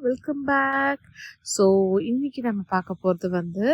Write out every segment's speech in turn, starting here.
Welcome back. So இன்னைக்கு நம்ம பார்க்க போகிறது வந்து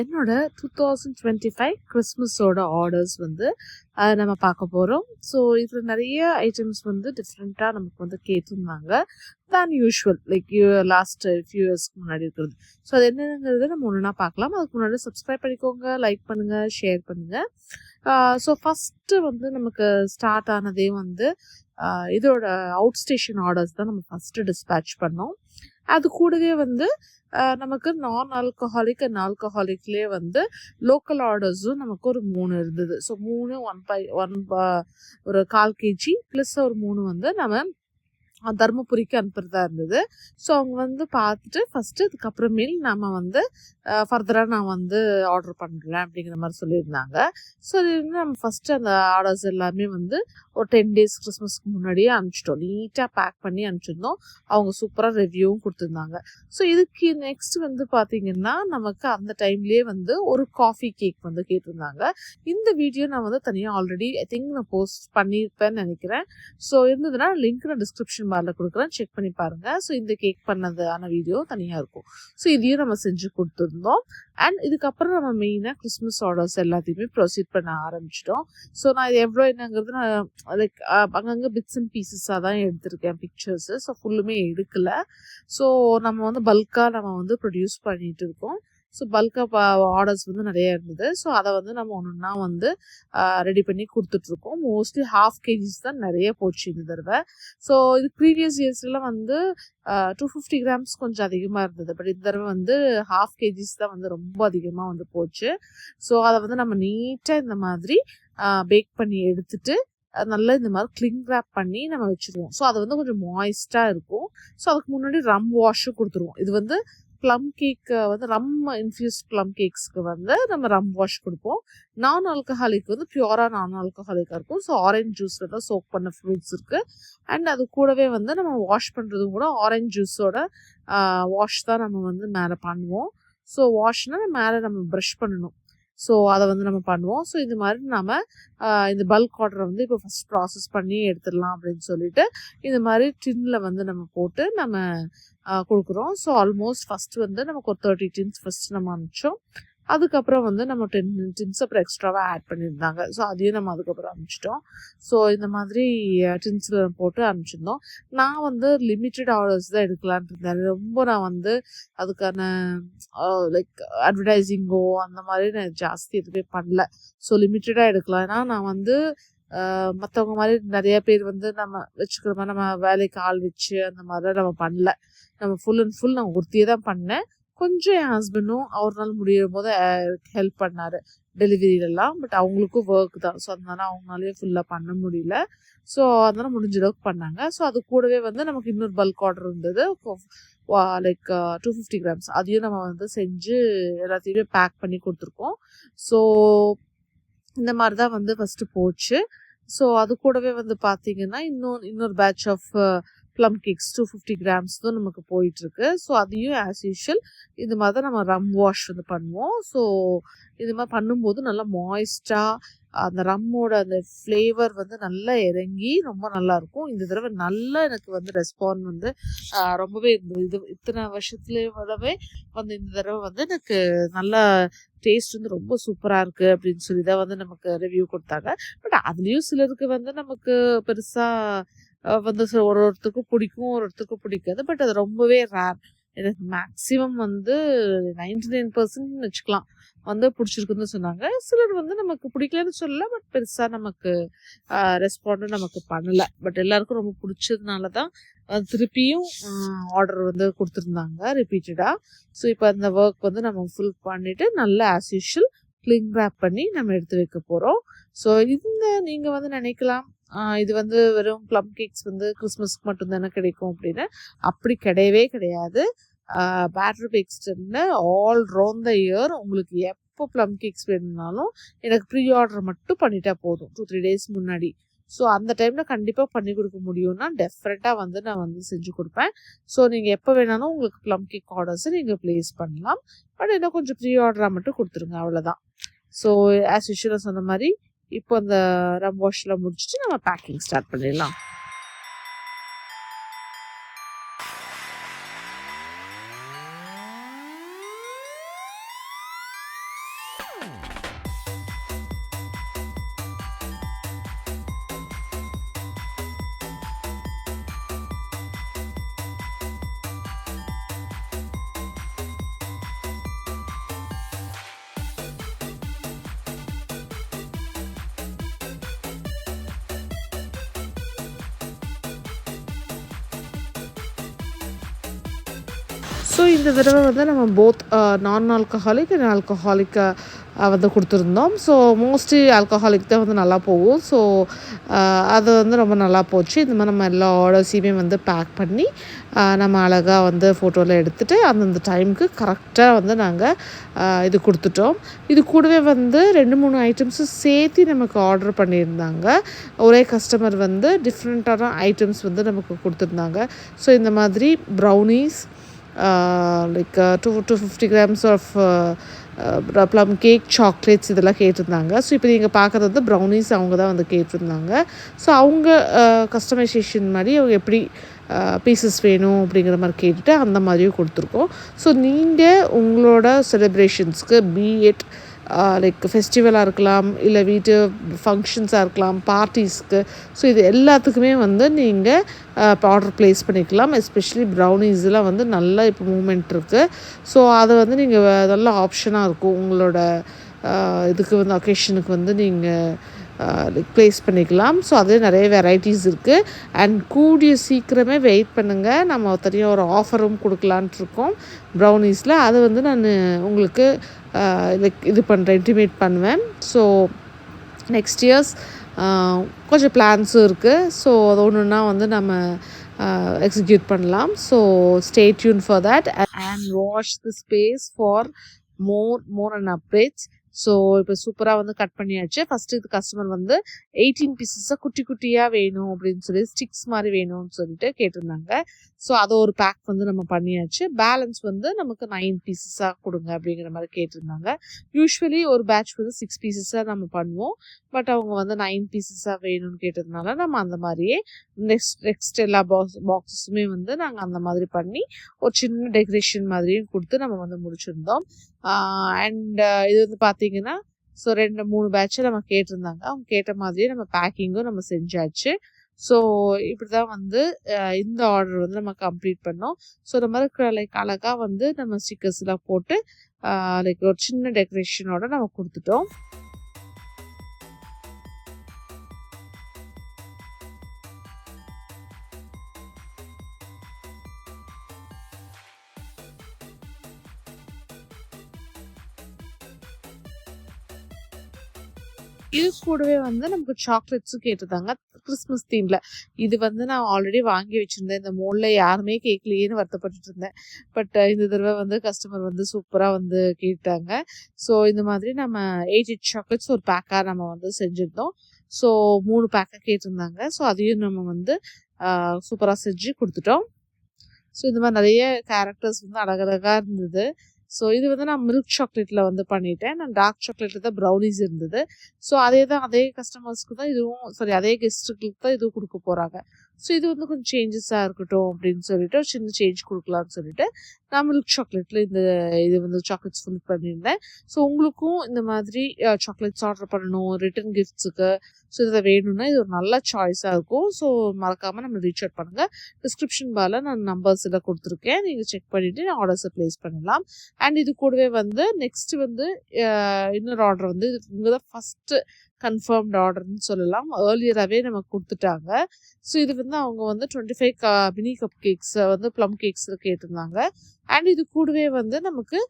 என்னோட 2025 கிறிஸ்மஸோட ஆர்டர்ஸ் வந்து நம்ம பார்க்க போகிறோம். ஸோ இதில் நிறைய ஐட்டம்ஸ் வந்து டிஃப்ரெண்ட்டாக நமக்கு வந்து கேட்டிருந்தாங்க தேன் யூஷுவல், லைக் லாஸ்ட் ஃபியூ இயர்ஸ்க்கு முன்னாடி இருக்கிறது. ஸோ அது என்னங்கிறது நம்ம ஒன்றுனா பார்க்கலாம். அதுக்கு முன்னாடி சப்ஸ்கிரைப் பண்ணிக்கோங்க, லைக் பண்ணுங்கள், ஷேர் பண்ணுங்கள். ஸோ ஃபஸ்ட்டு வந்து நமக்கு ஸ்டார்ட் ஆனதே வந்து இதோட அவுட் ஸ்டேஷன் ஆர்டர்ஸ் தான் நம்ம ஃபஸ்ட்டு டிஸ்பேட்ச் பண்ணோம். அது கூடவே வந்து நமக்கு நான் ஆல்கஹாலிக் அண்ட் ஆல்கஹாலிக்லேயே வந்து லோக்கல் ஆர்டர்ஸும் நமக்கு ஒரு 3 இருந்தது. ஸோ 3 ஒரு 1/4 kg ப்ளஸ் ஒரு 3 வந்து நம்ம தருமபுரிக்கு அனுப்புறதா இருந்தது. ஸோ அவங்க வந்து பார்த்துட்டு ஃபஸ்ட்டு அதுக்கப்புறமேல் நம்ம வந்து ஃபர்தராக நான் வந்து ஆர்டர் பண்ணுறேன் அப்படிங்கிற மாதிரி சொல்லியிருந்தாங்க. ஸோ நம்ம ஃபஸ்ட்டு அந்த ஆர்டர்ஸ் எல்லாமே வந்து ஒரு 10 days கிறிஸ்மஸ்க்கு முன்னாடியே அனுப்பிச்சிட்டோம். நீட்டாக பேக் பண்ணி அனுப்பிச்சிருந்தோம். அவங்க சூப்பராக ரிவ்யூவும் கொடுத்துருந்தாங்க. ஸோ இதுக்கு நெக்ஸ்ட் வந்து பார்த்திங்கன்னா நமக்கு அந்த டைம்லேயே வந்து ஒரு காஃபி கேக் வந்து கேட்டிருந்தாங்க. இந்த வீடியோ நான் வந்து தனியாக ஆல்ரெடி ஐ திங்க் நான் போஸ்ட் பண்ணியிருப்பேன்னு நினைக்கிறேன். ஸோ இருந்ததுன்னா லிங்க் நான் டிஸ்கிரிப்ஷன் பாரில் கொடுக்குறேன், செக் பண்ணி பாருங்கள். ஸோ இந்த கேக் பண்ணதான வீடியோ தனியாக இருக்கும். ஸோ இதையும் நம்ம செஞ்சு கொடுத்துருந்தோம். அண்ட் இதுக்கப்புறம் நம்ம மெயினாக கிறிஸ்மஸ் ஆர்டர்ஸ் எல்லாத்தையுமே ப்ரொசீட் பண்ண ஆரம்பிச்சிட்டோம். ஸோ நான் இது எவ்வளோ என்னங்கிறது நான் லைக் அங்கங்கே பிட்ஸ் அண்ட் பீசஸாக தான் எடுத்திருக்கேன் பிக்சர்ஸு. ஸோ ஃபுல்லுமே எடுக்கலை. ஸோ நம்ம வந்து பல்காக நம்ம வந்து ப்ரொடியூஸ் பண்ணிகிட்டு இருக்கோம். ஸோ பல்காக ஆர்டர்ஸ் வந்து நிறைய இருந்தது. ஸோ அதை வந்து நம்ம ஒன்றுன்னா வந்து ரெடி பண்ணி கொடுத்துட்ருக்கோம். மோஸ்ட்லி 1/2 kg தான் நிறைய போச்சு இந்த தடவை. ஸோ இது ப்ரீவியஸ் இயர்ஸ்லாம் வந்து 250 grams கொஞ்சம் அதிகமாக இருந்தது. பட் இந்த தடவை வந்து 1/2 kg தான் வந்து ரொம்ப அதிகமாக வந்து போச்சு. ஸோ அதை வந்து நம்ம நீட்டாக இந்த மாதிரி பேக் பண்ணி எடுத்துட்டு நல்லா இந்த மாதிரி கிளிங் ரேப் பண்ணி நம்ம வச்சுருவோம். ஸோ அது வந்து கொஞ்சம் மாய்ஸ்டாக இருக்கும். ஸோ அதுக்கு முன்னாடி ரம் வாஷும் கொடுத்துருவோம். இது வந்து ப்ளம் கேக் வந்து ரம் இன்ஃப்யூஸ் ப்ளம் கேக்ஸ்க்கு வந்து நம்ம ரம் வாஷ் கொடுப்போம். நான் ஆல்கஹாலிக் வந்து பியூராக நான் ஆல்கஹாலிக்காக இருக்கும். ஸோ ஆரஞ்ச் ஜூஸில் தான் சோக் பண்ண ஃப்ரூட்ஸ் இருக்குது. அண்ட் அது கூடவே வந்து நம்ம வாஷ் பண்ணுறதும் கூட ஆரஞ்ச் ஜூஸோட வாஷ் தான் நம்ம வந்து மேலே பண்ணுவோம். ஸோ வாஷ்னால் மேலே நம்ம ப்ரஷ் பண்ணணும். ஸோ அதை வந்து நம்ம பண்ணுவோம். ஸோ இந்த மாதிரி நம்ம இந்த பல்க் ஆர்டரை வந்து இப்போ ஃபஸ்ட் ப்ராசஸ் பண்ணி எடுத்துடலாம் அப்படின்னு சொல்லிட்டு இந்த மாதிரி டின்னில் வந்து நம்ம போட்டு நம்ம கொடுக்குறோம். ஸோ ஆல்மோஸ்ட் ஃபஸ்ட்டு வந்து நமக்கு ஒரு 30 tins ஃபஸ்ட்டு நம்ம அனுப்பிச்சோம். அதுக்கப்புறம் வந்து நம்ம 10 tins அப்புறம் எக்ஸ்ட்ராவாக ஆட் பண்ணியிருந்தாங்க. ஸோ அதையும் நம்ம அதுக்கப்புறம் அனுப்பிச்சிட்டோம். ஸோ இந்த மாதிரி டின்ஸில் போட்டு அனுப்பிச்சிருந்தோம். நான் வந்து லிமிட்டட் ஆர்டர்ஸ் தான் எடுக்கலான் இருந்தேன். ரொம்ப நான் வந்து அதுக்கான லைக் அட்வர்டைஸிங்கோ அந்த மாதிரி நான் ஜாஸ்தி எதுவுமே பண்ணல. ஸோ லிமிட்டடாக எடுக்கலாம். ஏன்னா நான் வந்து மற்றவங்க மாதிரி நிறைய பேர் வந்து நம்ம வச்சுக்கிற மாதிரி நம்ம வேலைக்கு ஆள் வச்சு அந்த மாதிரிலாம் நம்ம பண்ணல. நம்ம ஃபுல் அண்ட் ஃபுல் நான் ஒருத்தியே தான் பண்ணேன். கொஞ்சம் என் ஹஸ்பண்டும் அவர்னால முடியும் போது ஹெல்ப் பண்ணார் டெலிவரியிலலாம். பட் அவங்களுக்கும் ஒர்க் தான். ஸோ அதனால அவங்களாலேயே ஃபுல்லாக பண்ண முடியல. ஸோ அதனால முடிஞ்ச அளவுக்கு பண்ணாங்க. ஸோ அது கூடவே வந்து நமக்கு இன்னொரு பல்க் ஆர்டர் இருந்தது லைக் 250 grams. அதையும் நம்ம வந்து செஞ்சு எல்லாத்தையுமே பேக் பண்ணி கொடுத்துருக்கோம். ஸோ இந்த மாதிரி தான் வந்து ஃபஸ்ட்டு போச்சு. ஸோ அது கூடவே வந்து பார்த்தீங்கன்னா இன்னொரு batch of plum cakes 250 grams தான் நமக்கு போயிட்டுருக்கு. ஸோ அதையும் ஆஸ் யூஷுவல் இந்த மாதிரி தான் நம்ம ரம் வாஷ் வந்து பண்ணுவோம். ஸோ இது மாதிரி பண்ணும்போது நல்லா மாய்ஸ்டாக அந்த ரம்மோட அந்த ஃப்ளேவர் வந்து நல்லா இறங்கி ரொம்ப நல்லாயிருக்கும். இந்த தடவை நல்லா எனக்கு வந்து ரெஸ்பாண்ட் வந்து ரொம்பவே இருந்தது. இது இத்தனை வருஷத்துலேயே வந்து இந்த தடவை வந்து எனக்கு நல்லா டேஸ்ட் வந்து ரொம்ப சூப்பராக இருக்குது அப்படின்னு சொல்லி தான் வந்து நமக்கு ரிவ்யூ கொடுத்தாங்க. பட் அதுலேயும் சிலருக்கு வந்து நமக்கு பெருசாக வந்து ஒருத்தருக்கும் பிடிக்கும், ஒருத்தருக்கும் பிடிக்காது. பட் அது ரொம்பவே ரேர். எனக்கு மேக்ஸிமம் வந்து 99% வச்சுக்கலாம் வந்து பிடிச்சிருக்குன்னு சொன்னாங்க. சிலர் வந்து நமக்கு பிடிக்கலன்னு சொல்லல, பட் பெருசாக நமக்கு ரெஸ்பாண்டும் நமக்கு பண்ணலை. பட் எல்லாருக்கும் ரொம்ப பிடிச்சதுனால தான் திருப்பியும் ஆர்டர் வந்து கொடுத்துருந்தாங்க ரிப்பீட்டடாக. ஸோ இப்போ அந்த ஒர்க் வந்து நம்ம ஃபுல் பண்ணிவிட்டு நல்லா ஆஸ் யூஷுவல் கிளிங் ரேப் பண்ணி நம்ம எடுத்து வைக்க போகிறோம். ஸோ நீங்கள் வந்து நினைக்கலாம் இது வந்து வெறும் ப்ளம் கேக்ஸ் வந்து கிறிஸ்மஸ்க்கு மட்டும்தானே கிடைக்கும் அப்படின்னு. அப்படி கிடையவே கிடையாது. பேட்டர் பேக்ஸ்டரில் ஆல் ரவுண்ட் த இயர் உங்களுக்கு எப்போ ப்ளம் கேக்ஸ் வேணும்னாலும் எனக்கு ப்ரீ ஆர்டர் மட்டும் பண்ணிட்டா போதும் 2-3 days முன்னாடி. ஸோ அந்த டைமில் கண்டிப்பாக பண்ணி கொடுக்க முடியும்னா டெஃபினட்டாக வந்து நான் வந்து செஞ்சு கொடுப்பேன். ஸோ நீங்கள் எப்போ வேணாலும் உங்களுக்கு ப்ளம் கேக் ஆர்டர்ஸை நீங்கள் ப்ளேஸ் பண்ணலாம். பட் இன்னும் கொஞ்சம் ப்ரீ ஆர்டராக மட்டும் கொடுத்துருங்க, அவ்வளோதான். ஸோ ஆஸ் யூஷுவலாக சொன்ன மாதிரி இப்போ அந்த ரம் வாஷ்லாம் முடிச்சுட்டு நம்ம பேக்கிங் ஸ்டார்ட் பண்ணிடலாம். ஸோ இந்த தடவை வந்து நம்ம போத் நான் ஆல்கஹாலிக் அண்ட் ஆல்கஹாலிக் வந்து கொடுத்துருந்தோம். ஸோ மோஸ்ட்லி ஆல்கஹாலிக் தான் வந்து நல்லா போகும். ஸோ அது வந்து ரொம்ப நல்லா போச்சு. இந்த மாதிரி நம்ம எல்லா ஆர்டர்ஸையுமே வந்து பேக் பண்ணி நம்ம அழகாக வந்து ஃபோட்டோவில் எடுத்துகிட்டு அந்தந்த டைமுக்கு கரெக்டாக வந்து நாங்கள் இது கொடுத்துட்டோம். இது கூடவே வந்து 2-3 ஐட்டம்ஸும் சேர்த்து நமக்கு ஆர்டர் பண்ணியிருந்தாங்க. ஒரே கஸ்டமர் வந்து டிஃப்ரெண்ட்டான ஐட்டம்ஸ் வந்து நமக்கு கொடுத்துருந்தாங்க. ஸோ இந்த மாதிரி brownies, like 250 grams of plum cake, chocolates இதெல்லாம் கேட்டிருந்தாங்க. ஸோ இப்போ நீங்கள் பார்க்குறது வந்து ப்ரௌனீஸ் அவங்க தான் வந்து கேட்டிருந்தாங்க. ஸோ அவங்க கஸ்டமைசேஷன் மாதிரி அவங்க எப்படி பீசஸ் வேணும் அப்படிங்கிற மாதிரி கேட்டுட்டு அந்த மாதிரியும் கொடுத்துருக்கோம். ஸோ நீங்கள் உங்களோட செலிப்ரேஷன்ஸ்க்கு பீஎட் லைக் ஃபெஸ்டிவலாக இருக்கலாம், இல்லை வீட்டு ஃபங்க்ஷன்ஸாக இருக்கலாம், பார்ட்டிஸ்க்கு, ஸோ இது எல்லாத்துக்குமே வந்து நீங்கள் இப்போ ஆர்டர் ப்ளேஸ் பண்ணிக்கலாம். எஸ்பெஷலி ப்ரௌனீஸ்லாம் வந்து நல்லா இப்போ மூமெண்ட் இருக்குது. ஸோ அதை வந்து நீங்கள் நல்ல ஆப்ஷனாக இருக்கும். உங்களோட இதுக்கு வந்து அக்கேஷனுக்கு வந்து நீங்கள் லைக் ப்ளேஸ் பண்ணிக்கலாம். ஸோ அதே நிறைய வெரைட்டிஸ் இருக்குது. அண்ட் கூடிய சீக்கிரமே வெயிட் பண்ணுங்கள், நம்ம தனியாக ஒரு ஆஃபரும் கொடுக்கலான்ட்டு இருக்கோம் ப்ரௌனீஸில். அது வந்து நான் உங்களுக்கு லைக் இது பண்ணுறேன், இன்டிமேட் பண்ணுவேன். ஸோ நெக்ஸ்ட் இயர்ஸ் கொஞ்சம் பிளான்ஸும் இருக்குது. ஸோ அது ஒன்றுன்னா வந்து நம்ம எக்ஸிக்யூட் பண்ணலாம். So stay tune for that and watch the space for more and updates. So இப்போ சூப்பராக வந்து கட் பண்ணியாச்சு. ஃபஸ்ட்டு இது கஸ்டமர் வந்து 18 பீசஸாக குட்டி குட்டியாக வேணும் அப்படின்னு சொல்லி ஸ்டிக்ஸ் மாதிரி வேணும்னு சொல்லிட்டு கேட்டிருந்தாங்க. ஸோ அதை ஒரு பேக் வந்து நம்ம பண்ணியாச்சு. பேலன்ஸ் வந்து நமக்கு 9 பீசஸாக கொடுங்க அப்படிங்கிற மாதிரி கேட்டிருந்தாங்க. யூஸ்வலி ஒரு பேட்ச் வந்து 6 பீசஸாக நம்ம பண்ணுவோம். பட் அவங்க வந்து 9 பீசஸாக வேணும்னு கேட்டதுனால நம்ம அந்த மாதிரியே நெக்ஸ்ட் எல்லா பாக்ஸஸுமே வந்து நாங்கள் அந்த மாதிரி பண்ணி ஒரு சின்ன டெக்கரேஷன் மாதிரியும் கொடுத்து நம்ம வந்து முடிச்சிருந்தோம். அண்ட் இது வந்து பார்த்தீங்கன்னா ஸோ 2-3 பேட்சை நம்ம கேட்டிருந்தாங்க. அவங்க கேட்ட மாதிரியே நம்ம பேக்கிங்கும் நம்ம செஞ்சாச்சு. ஸோ இப்படி தான் வந்து இந்த ஆர்டர் வந்து நம்ம கம்ப்ளீட் பண்ணோம். ஸோ இந்த மாதிரி லைக் அழகாக வந்து நம்ம ஸ்டிக்கர்ஸ்லாம் போட்டு லைக் ஒரு சின்ன டெக்கரேஷனோட நம்ம கொடுத்துட்டோம். இது கூடவே வந்து நமக்கு சாக்லேட்ஸும் கேட்டிருந்தாங்க கிறிஸ்மஸ் தீமில். இது வந்து நான் ஆல்ரெடி வாங்கி வச்சுருந்தேன். இந்த மோலில் யாருமே கேட்கலையேன்னு வருத்தப்பட்டுட்டு இருந்தேன். பட் இந்த தடவை வந்து கஸ்டமர் வந்து சூப்பராக வந்து கேட்டாங்க. ஸோ இந்த மாதிரி நம்ம 8 சாக்லேட்ஸ் ஒரு பேக்காக நம்ம வந்து செஞ்சுருந்தோம். ஸோ 3 பேக்காக கேட்டிருந்தாங்க. ஸோ அதையும் நம்ம வந்து சூப்பராக செஞ்சு கொடுத்துட்டோம். ஸோ இந்த மாதிரி நிறைய கேரக்டர்ஸ் வந்து அழகழகாக இருந்தது. ஸோ இது வந்து நான் மில்க் சாக்லேட்டில் வந்து பண்ணிட்டேன். நான் டார்க் சாக்லேட்டில் தான் ப்ரௌனிஸ் இருந்தது. ஸோ அதே கஸ்டமர்ஸ்க்கு தான் இதுவும் அதே கெஸ்ட்டுகளுக்கு தான் இதுவும் கொடுக்க போகிறாங்க. ஸோ இது வந்து கொஞ்சம் சேஞ்சஸாக இருக்கட்டும் அப்படின்னு சொல்லிட்டு ஒரு சின்ன சேஞ்ச் கொடுக்கலான்னு சொல்லிட்டு நான் மில்க் சாக்லேட்டில் இது வந்து சாக்லேட்ஸ் ஃபில் பண்ணியிருந்தேன். ஸோ உங்களுக்கும் இந்த மாதிரி சாக்லேட்ஸ் ஆர்டர் பண்ணணும் ரிட்டன் கிஃப்ட்ஸுக்கு, ஸோ இதை வேணும்னா இது ஒரு நல்ல சாய்ஸாக இருக்கும். ஸோ மறக்காமல் நம்ம ரீச் அவுட் பண்ணுங்கள். டிஸ்கிரிப்ஷன் பாரில் நான் நம்பர்ஸ் எல்லாம் கொடுத்துருக்கேன். நீங்கள் செக் பண்ணிவிட்டு ஆர்டர்ஸை ப்ளேஸ் பண்ணலாம். அண்ட் இது கூடவே வந்து நெக்ஸ்ட் வந்து இன்னொரு ஆர்டர் வந்து இவங்க தான் ஃபஸ்ட்டு கன்ஃபர்ம்டு ஆர்டர்னு சொல்லலாம். ஏர்லியராகவே நமக்கு கொடுத்துட்டாங்க. ஸோ இது வந்து அவங்க வந்து 25 மினி கப் கேக்ஸை வந்து ப்ளம் கேக்ஸில் கேட்டிருந்தாங்க. அண்ட் இது கூடவே வந்து நமக்கு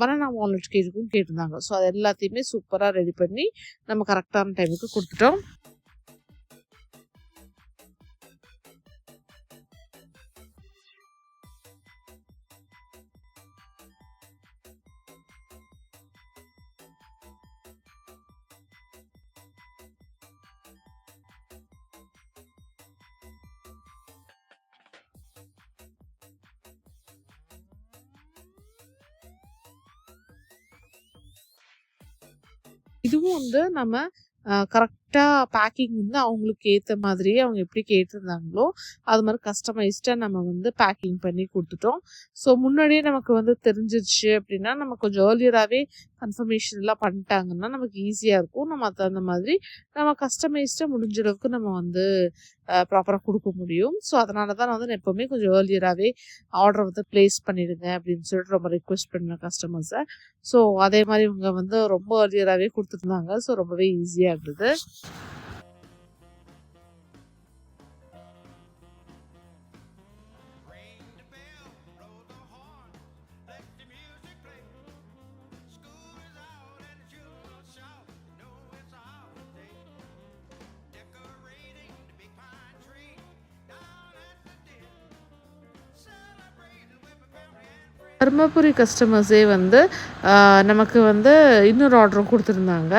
பனானா வால்நட் கேக்கும் கேட்டிருந்தாங்க. ஸோ அது எல்லாத்தையுமே சூப்பராக ரெடி பண்ணி நம்ம கரெக்டான டைமுக்கு கொடுத்துட்டோம். இதுவும் வந்து நம்ம கரெக்டாக கரெக்டாக பேக்கிங் வந்து அவங்களுக்கு ஏற்ற மாதிரியே அவங்க எப்படி கேட்டிருந்தாங்களோ அது மாதிரி கஸ்டமைஸ்டாக நம்ம வந்து பேக்கிங் பண்ணி கொடுத்துட்டோம். ஸோ முன்னாடியே நமக்கு வந்து தெரிஞ்சிருச்சு அப்படின்னா நம்ம கொஞ்சம் ஏர்லியராகவே கன்ஃபர்மேஷன்லாம் பண்ணிட்டாங்கன்னா நமக்கு ஈஸியாக இருக்கும். நம்ம அந்த மாதிரி நம்ம கஸ்டமைஸ்டாக முடிஞ்ச அளவுக்கு நம்ம வந்து ப்ராப்பராக கொடுக்க முடியும். ஸோ அதனால தான் நான் வந்து நான் எப்போவுமே கொஞ்சம் ஏர்லியராகவே ஆர்டர் வந்து ப்ளேஸ் பண்ணிடுங்க அப்படின்னு சொல்லிட்டு ரொம்ப ரிக்வெஸ்ட் பண்ணுவேன் கஸ்டமர்ஸை. ஸோ அதே மாதிரி இவங்க வந்து ரொம்ப ஏர்லியராகவே கொடுத்துருந்தாங்க. ஸோ ரொம்பவே ஈஸியாக இருந்தது. தர்மபுரி கஸ்டமர்ஸே வந்து நமக்கு வந்து இன்னொரு ஆர்டரும் கொடுத்துருந்தாங்க.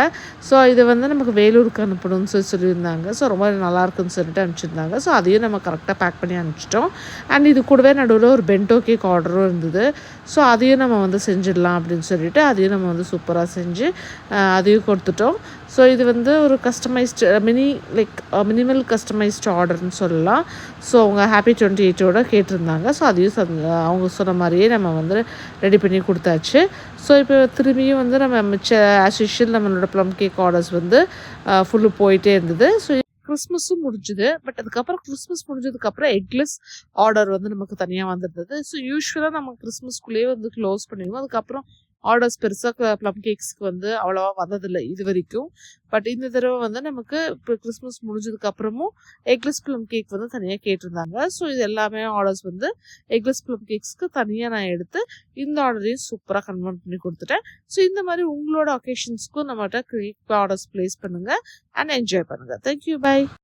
ஸோ இது வந்து நமக்கு வேலூருக்கு அனுப்பணும்னு சொல்லியிருந்தாங்க. ஸோ ரொம்ப நல்லாயிருக்குன்னு சொல்லிட்டு அனுப்பிச்சிருந்தாங்க. ஸோ அதையும் நம்ம கரெக்டாக பேக் பண்ணி அனுப்பிச்சிட்டோம். அண்ட் இது கூடவே நடுவில் ஒரு பென்டோ கேக் ஆர்டரும் இருந்தது. ஸோ அதையும் நம்ம வந்து செஞ்சிடலாம் அப்படின்னு சொல்லிட்டு அதையும் நம்ம வந்து சூப்பராக செஞ்சு அதையும் கொடுத்துட்டோம். ஸோ இது வந்து ஒரு கஸ்டமைஸ்டு மினிமல் கஸ்டமைஸ்டு ஆர்டர்னு சொல்லலாம். ஸோ அவங்க ஹாப்பி 28ஓட கேட்டிருந்தாங்க. ஸோ அதையும் அவங்க சொன்ன மாதிரியே நம்ம வந்து ரெடி பண்ணி கொடுத்தாச்சு. ஸோ இப்போ திரும்பியும் வந்து நம்ம ஆஸ் யூஷுவல் நம்மளோட ப்ளம் கேக் ஆர்டர்ஸ் வந்து ஃபுல்லு போயிட்டே இருந்தது. ஸோ கிறிஸ்மஸும் முடிஞ்சுது. பட் அதுக்கப்புறம் கிறிஸ்மஸ் முடிஞ்சதுக்கப்புறம் எக்லெஸ் ஆர்டர் வந்து நமக்கு தனியாக வந்துருந்தது. ஸோ யூஸ்வலாக நம்ம கிறிஸ்மஸ்க்குள்ளேயே வந்து க்ளோஸ் பண்ணிடுவோம். அதுக்கப்புறம் ஆர்டர்ஸ் பெருசாக ப்ளம் கேக்ஸ்க்கு வந்து அவ்வளோவா வந்ததில்லை இது வரைக்கும். பட் இந்த தடவை வந்து நமக்கு இப்போ கிறிஸ்மஸ் முடிஞ்சதுக்கப்புறமும் எக்லெஸ் ப்ளம் கேக் வந்து தனியாக கேட்டிருந்தாங்க. ஸோ இது எல்லாமே ஆர்டர்ஸ் வந்து எக்லெஸ் ப்ளம் கேக்ஸ்க்கு தனியாக நான் எடுத்து இந்த ஆர்டரையும் சூப்பராக கன்வெர்ட் பண்ணி கொடுத்துட்டேன். ஸோ இந்த மாதிரி உங்களோட ஒகேஷன்ஸ்க்கும் நம்மகிட்ட கேக் ஆர்டர்ஸ் ப்ளேஸ் பண்ணுங்கள் அண்ட் என்ஜாய் பண்ணுங்கள். Thank you, by.